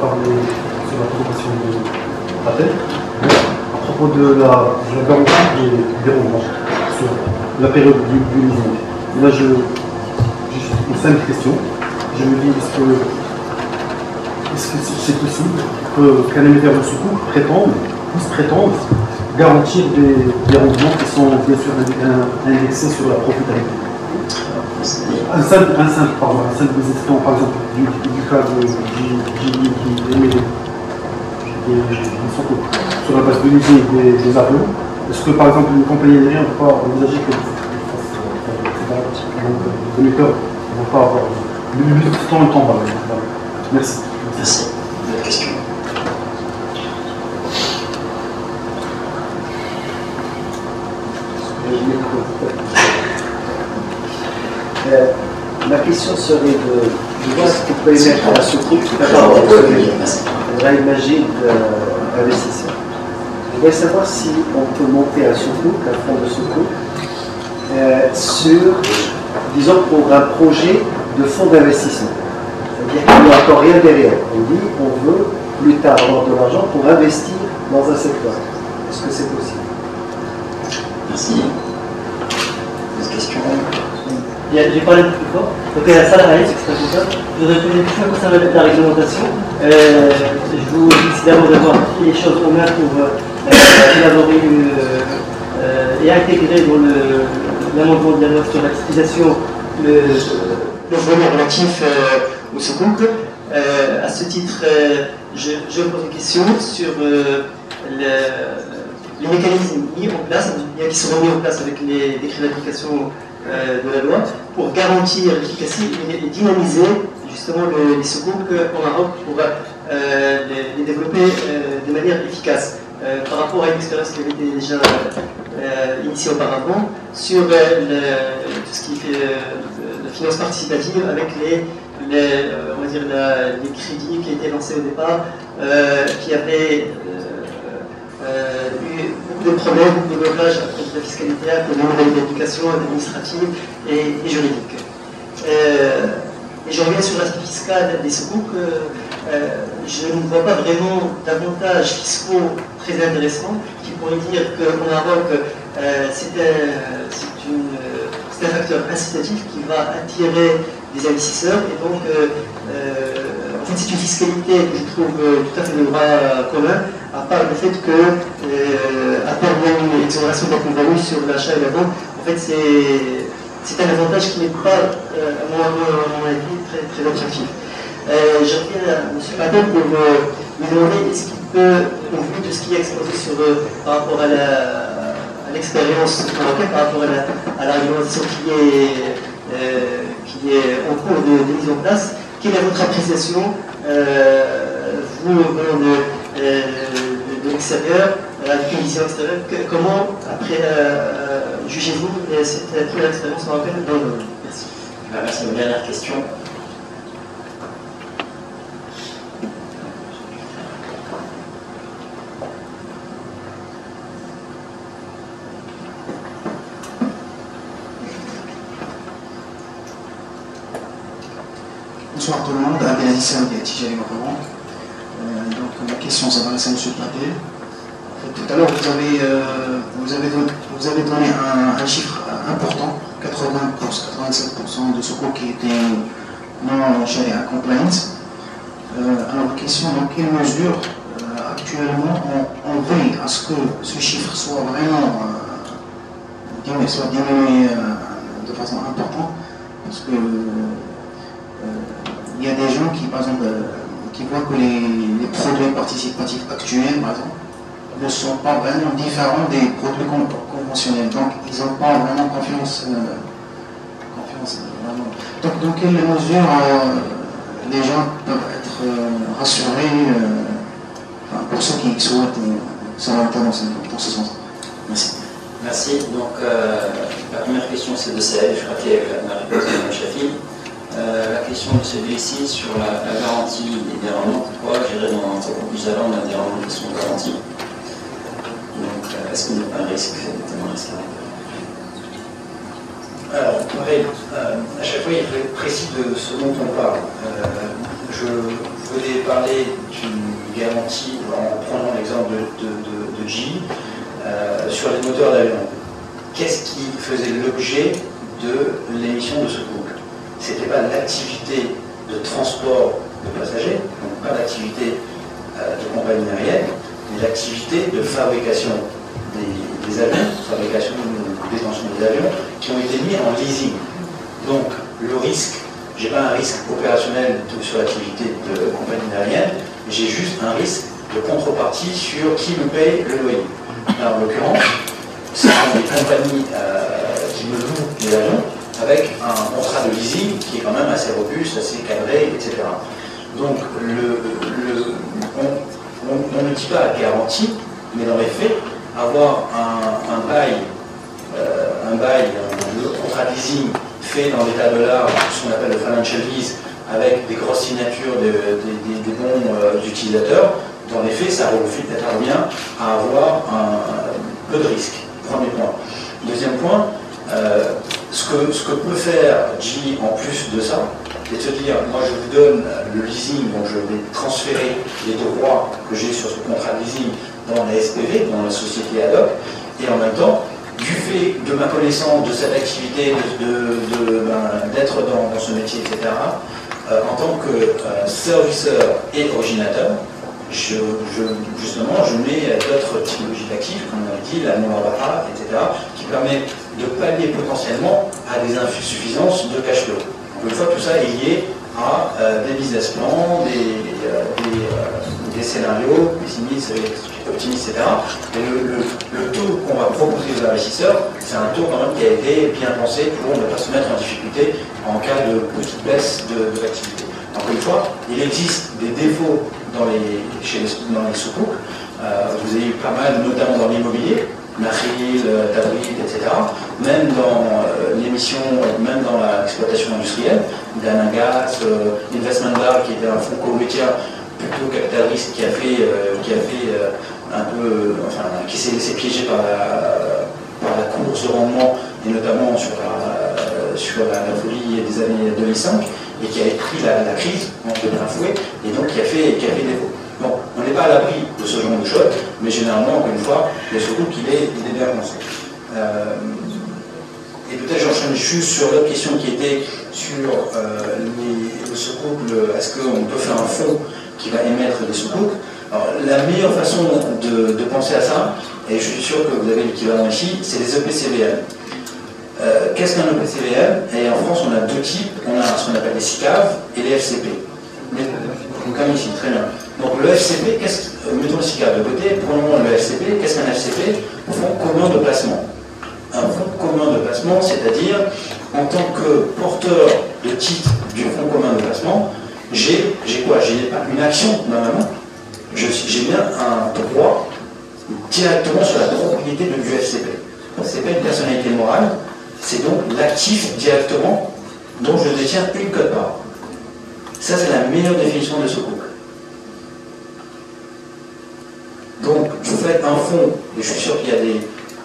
parlé sur la présentation de la tête, à propos de la garantie des rendements sur la période du leasing. Là, juste une simple question. Je me dis, est-ce que c'est possible qu'un émetteur de secours puisse prétendre garantir des rendements qui sont bien sûr indexés sur la profitabilité? Un simple existant, par exemple, du cas de Gilles qui émet des secours sur la base de leasing des avions. Est-ce que, par exemple, une compagnie aérienne ne peut pas envisager que les émetteurs ne vont pas avoir le temps bas? Merci. Merci. D'autres questions? Ma question serait de voir ce qu'on peut émettre à ce groupe Raïl Majid investisseur. Je voudrais savoir si on peut monter un secours, un fonds de secours, sur, disons, pour un projet de fonds d'investissement. C'est-à-dire qu'il n'y a encore rien derrière. On dit on veut plus tard avoir de l'argent pour investir dans un secteur. Est-ce que c'est possible? Merci. D'autres questions? J'ai parlé un peu plus fort. Donc, la salle à c'est très important. Je voudrais poser une question concernant la réglementation. Je vous félicite d'abord d'avoir pris les choses en main pour élaborer et intégrer dans l'amendement de la loi sur la titrisation le volet relatif au secours. À ce titre, je pose une question sur les mécanismes mis en place, qui seront mis en place avec les décrets d'application de la loi pour garantir l'efficacité et dynamiser justement les secours au Maroc pour les développer de manière efficace. Par rapport à une expérience qui avait été déjà initiée auparavant sur tout ce qui fait la finance participative avec on va dire les crédits qui étaient lancés au départ, qui avaient eu beaucoup de problèmes, beaucoup de blocages à cause de la fiscalité, à cause de nouvelles d'éducation administrative et juridique. Et je reviens sur l'aspect fiscal des secours. Je ne vois pas vraiment d'avantages fiscaux très intéressants qui pourraient dire qu'au Maroc, c'est un facteur incitatif qui va attirer des investisseurs et donc en fait c'est une fiscalité que je trouve tout à fait de droit commun, à part le fait que à part une exonération de la plus-value sur l'achat et la vente, en fait c'est un avantage qui n'est pas à mon avis très attractif. Je reviens à M. Patel pour lui demander est-ce qu'il peut, au vu de ce qui est exposé par rapport à l'expérience marocaine, par rapport à la réglementation qui est en cours de mise en place, quelle est votre appréciation, vous venant de l'extérieur, avec une vision extérieure, comment après jugez-vous cette première expérience marocaine dans le domaine? Merci. Merci. Une dernière question. Bonsoir tout le monde, Abdelaziz Saoudi à Tijani Macaron. Donc ma question s'adresse à M. Paté. En fait, tout à l'heure vous avez donné un chiffre important, 87% de secours qui étaient non Sharia compliance. Alors la question, dans quelle mesure actuellement on veille à ce que ce chiffre soit vraiment diminué de façon importante, parce que il y a des gens qui, par exemple, qui voient que les produits participatifs actuels, par exemple, ne sont pas vraiment différents des produits conventionnels. Donc, ils n'ont pas vraiment confiance. Vraiment. Donc, dans quelle mesure les gens peuvent être rassurés pour ceux qui souhaitent s'orienter dans ce sens? Merci. Merci. Donc, la première question, c'est de Saïd. Je crois qu'il y a la réponse de M. Chafi. La question de celui-ci sur la garantie des rendements, pourquoi gérer dans plus avant on a des rendements qui sont garantis. Donc est-ce qu'il n'y a pas un risque, tellement risque? Alors, pareil, à chaque fois il faut être précis de ce dont on parle. Je voulais parler d'une garantie en prenant l'exemple de GE sur les moteurs d'avion. Qu'est-ce qui faisait l'objet de l'émission de ce couple? Ce n'était pas l'activité de transport de passagers, donc pas l'activité de compagnie aérienne, mais l'activité de fabrication des avions, fabrication de détention des avions, qui ont été mis en leasing. Donc le risque, j'ai pas un risque opérationnel sur l'activité de compagnie aérienne, j'ai juste un risque de contrepartie sur qui me paye le loyer. Alors, en l'occurrence, ce sont des compagnies qui me louent des avions avec un contrat de leasing qui est quand même assez robuste, assez cadré, etc. Donc on ne dit pas garantie, mais dans les faits, avoir un contrat de leasing fait dans l'état de l'art, ce qu'on appelle le financial lease, avec des grosses signatures des bons utilisateurs, dans les faits, ça revient à avoir peu de risques. Premier point. Deuxième point, ce que peut faire GE en plus de ça, c'est de se dire, moi je vous donne le leasing, donc je vais transférer les droits que j'ai sur ce contrat de leasing dans la SPV, dans la société ad hoc, et en même temps, du fait de ma connaissance de cette activité, d'être dans ce métier, etc., en tant que serviceur et originateur, justement, je mets d'autres typologies d'actifs, comme on a dit, la non-rabat, etc., qui permet de pallier potentiellement à des insuffisances de cash flow. Une fois tout ça est lié à des business plans, des scénarios pessimistes, optimistes, etc. Et le taux qu'on va proposer aux investisseurs, c'est un taux quand même qui a été bien pensé pour ne pas se mettre en difficulté en cas de petite baisse de l'activité. Encore une fois, il existe des défauts dans les sous-couples. Vous avez eu pas mal, notamment dans l'immobilier, Nakhil, Tadrid, etc. Même dans l'émission, même dans l'exploitation industrielle, Danagas, Investment Bar, qui était un fonds koweïtien plutôt capitaliste, qui a fait un peu, enfin, qui s'est laissé piéger par la course de rendement, et notamment sur la folie des années 2005, et qui a pris la crise de plein fouet, et donc qui a fait défaut. Bon, on n'est pas à l'abri de ce genre de choses, mais généralement, encore une fois, il y a surtout qu'il est bien pensé. Et peut-être j'enchaîne juste sur l'autre question qui était sur le sous-couple, est-ce qu'on peut faire un fonds qui va émettre des sous-couples? Alors, la meilleure façon de penser à ça, et je suis sûr que vous avez l'équivalent ici, c'est les EPCVM. Qu'est-ce qu'un EPCVM? Et en France, on a deux types. On a ce qu'on appelle les SICAV et les FCP. Donc, comme ici, très bien. Donc, le FCP, mettons le SICAV de côté, prenons le FCP. Qu'est-ce qu'un FCP? Fonds commun de placement. Un fonds commun de placement, c'est-à-dire, en tant que porteur de titre du fonds commun de placement, j'ai quoi? J'ai pas une action dans ma main. J'ai bien un droit directement sur la propriété du FCP. Ce n'est pas une personnalité morale, c'est donc l'actif directement dont je détiens une quote-part. Ça, c'est la meilleure définition de ce couple. Donc, vous faites un fonds, et je suis sûr qu'il y a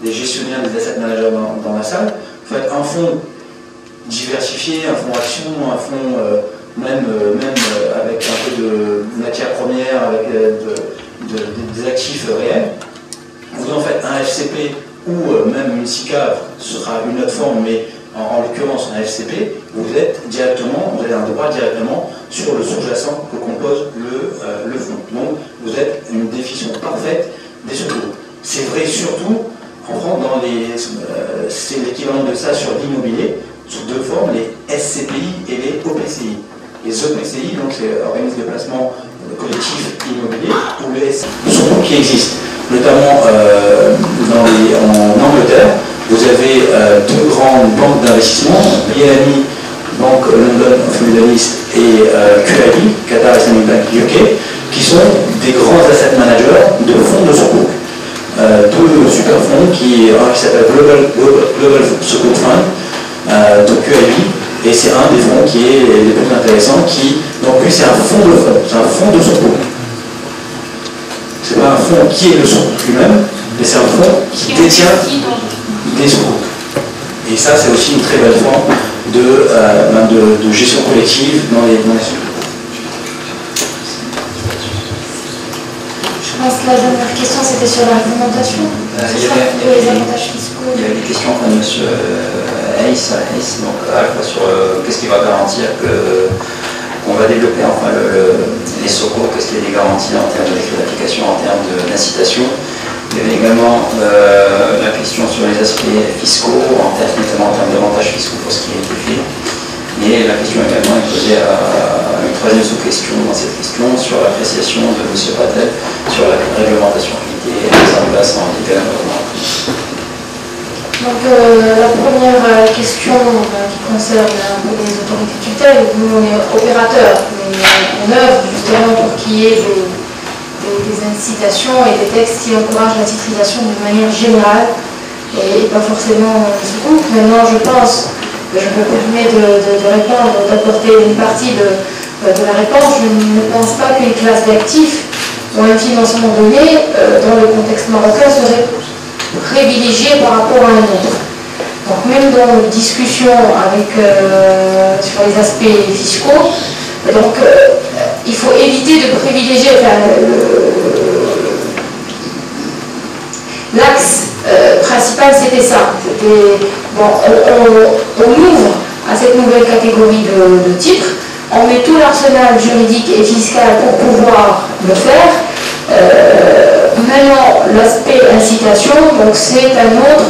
des gestionnaires, des asset managers dans la salle, vous faites un fonds diversifié, un fonds action, un fonds même avec un peu de matière première, avec des actifs réels. Vous en faites un FCP ou même une SICAV, ce sera une autre forme, mais en l'occurrence un FCP, vous avez un droit directement sur le sous-jacent que compose le fonds. Donc vous êtes une définition parfaite des sous-groupes. C'est vrai surtout en France, c'est l'équivalent de ça sur l'immobilier, sous deux formes, les SCPI et les OPCI. Les OPCI, donc c'est organismes de placement collectif immobilier, ou les SCPI, surtout qui existent. Notamment en Angleterre, vous avez deux grandes banques d'investissement, BNI, Banque London of Middle East, et QIB, Qatar Islamic Bank UK, qui sont des grands asset managers de fonds de secours. Deux super fonds qui s'appelle Global Sukuk Fund de QIB, et c'est un des fonds qui est les plus intéressants, donc lui c'est un fonds de fonds, c'est un fonds de secours. C'est pas un fonds qui est le secours lui-même, mais c'est un fonds qui détient des secours. Et ça, c'est aussi une très belle forme de gestion collective dans les secours. pense que la dernière question, c'était sur la réglementation. Les avantages fiscaux. Il y avait des questions comme M. Hayes, donc à la fois sur qu'est-ce qui va garantir qu'on va développer enfin les SOCO, qu'est-ce qu'il y a des garanties en termes de d'application, en termes d'incitation. Il y avait également la question sur les aspects fiscaux, notamment en termes d'avantages fiscaux pour ce qui a été fait. Et la question également est posée à une troisième sous-question dans cette question sur l'appréciation de M. Patel sur la réglementation qui était mise en place en différents moments. Donc la première question qui concerne un peu les autorités de tutelle, nous on est opérateurs, mais on œuvre justement pour qu'il y ait des incitations et des textes qui encouragent la titrisation d'une manière générale et pas forcément ce groupe. Maintenant je pense que je me permets de répondre, d'apporter une partie de la réponse. Je ne pense pas qu'une classe d'actifs ou un financement donné dans le contexte marocain serait privilégié par rapport à un autre. Donc même dans nos discussions sur les aspects fiscaux, donc il faut éviter de privilégier l'axe principal, c'était ça. On ouvre à cette nouvelle catégorie de titres, on met tout l'arsenal juridique et fiscal pour pouvoir le faire. Maintenant, l'aspect incitation, donc c'est un autre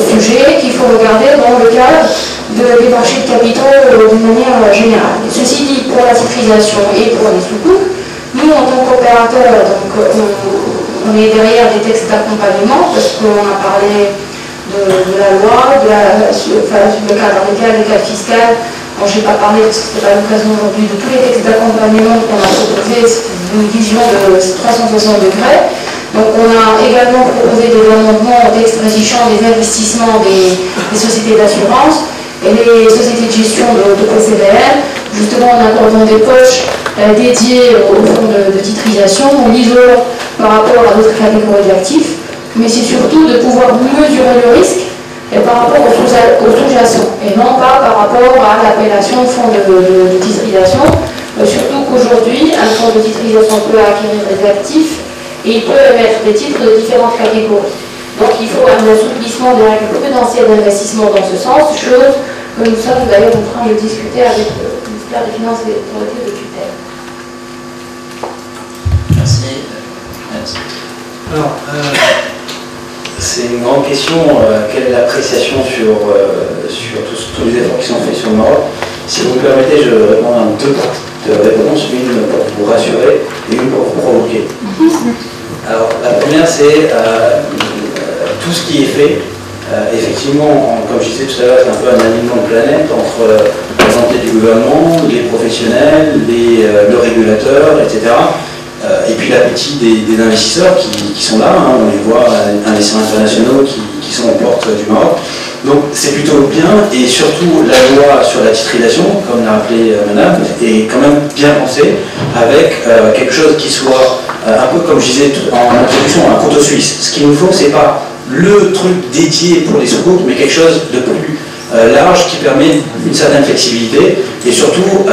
sujet qu'il faut regarder dans le cadre des marchés de capitaux d'une manière générale. Et ceci dit, pour la titrisation et pour les sous-coupes, nous en tant qu'opérateurs, on est derrière des textes d'accompagnement parce qu'on a parlé de la loi, le cadre légal, le cadre fiscal. Bon, je n'ai pas parlé parce que ce n'était pas l'occasion aujourd'hui de tous les textes d'accompagnement qu'on a proposés, c'est une vision de 360 degrés. Donc on a également proposé des amendements au texte régissant les investissements des sociétés d'assurance et les sociétés de gestion de PCVL, justement en accordant des poches dédiées au fonds de titrisation, en l'isolant par rapport à d'autres catégories d'actifs, mais c'est surtout de pouvoir mesurer le risque et par rapport au sous-jacent, et non pas par rapport à l'appellation fonds de titrisation, surtout qu'aujourd'hui, un fonds de titrisation peut acquérir des actifs et il peut émettre des titres de différentes catégories. Donc il faut un assouplissement des règles prudentielles d'investissement dans ce sens, chose que nous sommes d'ailleurs en train de discuter avec le ministère des Finances et des autorités de tutelle. Merci. Alors, c'est une grande question. Quelle est l'appréciation sur tous les efforts qui sont faits sur le Maroc? Si vous me permettez, je réponds à deux parties de réponse, une pour vous rassurer et une pour vous provoquer. Alors, la première, c'est tout ce qui est fait. Effectivement, comme je disais tout à l'heure, c'est un peu un alignement de planète entre la santé du gouvernement, les professionnels, le régulateur, etc. Et puis l'appétit des investisseurs qui sont là, hein, on les voit, investisseurs internationaux qui sont aux portes du Maroc. Donc c'est plutôt bien, et surtout la loi sur la titrisation, comme l'a rappelé madame, est quand même bien pensée, avec quelque chose qui soit, un peu comme je disais en introduction, un couteau suisse. Ce qu'il nous faut, c'est pas le truc dédié pour les sous-groupes, mais quelque chose de plus large qui permet une certaine flexibilité, et surtout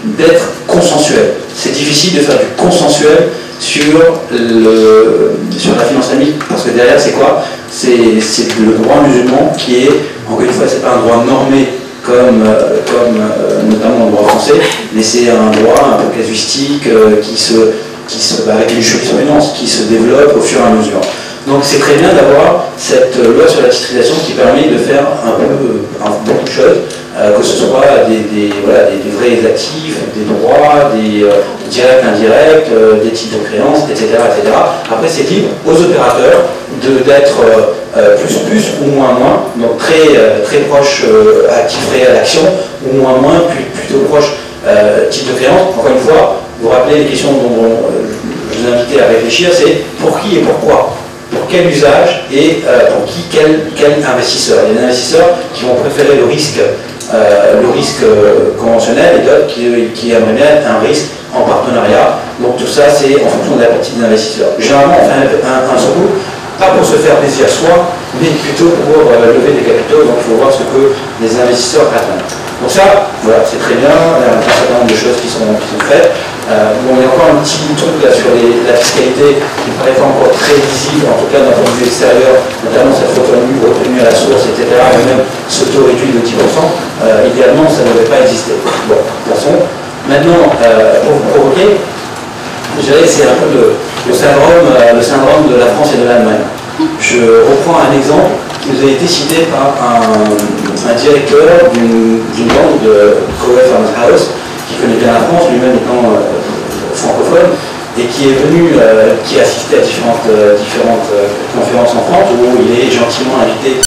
d'être consensuel. C'est difficile de faire du consensuel sur la finance islamique, parce que derrière c'est quoi? C'est le droit musulman qui est, encore une fois, c'est pas un droit normé comme notamment le droit français, mais c'est un droit un peu casuistique avec une jurisprudence qui se développe au fur et à mesure. Donc c'est très bien d'avoir cette loi sur la titrisation qui permet de faire beaucoup de choses, que ce soit des vrais actifs, des droits, des directs, indirects, des titres de créance, etc., etc. Après c'est libre aux opérateurs d'être plus ou moins, donc très proche actif réel action, ou moins, plutôt proche titre de créance. Encore une fois, vous rappelez les questions dont je vous invitais à réfléchir, c'est pour qui et pourquoi? Pour quel usage et pour qui, quel investisseur? Il y a des investisseurs qui vont préférer le risque conventionnel et d'autres qui aimeraient bien un risque en partenariat. Donc tout ça, c'est en fonction de la partie des investisseurs. Généralement, on fait un secours, pas pour se faire plaisir soi, mais plutôt pour lever des capitaux. Donc il faut voir ce que les investisseurs attendent. Donc ça, voilà, c'est très bien, il y a un certain nombre de choses qui sont faites. Bon, il y a encore un petit truc là sur la fiscalité qui ne paraît pas encore très visible, en tout cas d'un point de vue extérieur, notamment cette retenue à la source, etc., et même ce taux réduit de 10%. Idéalement, ça ne devait pas exister. Bon, de toute façon, maintenant, pour vous provoquer, je dirais que c'est un peu le syndrome de la France et de l'Allemagne. Je reprends un exemple qui nous a été cité par un directeur d'une banque de Coe Farmhouse, qui connaît bien la France, lui-même étant francophone, et qui est venu, qui a assisté à différentes conférences en France, où il est gentiment invité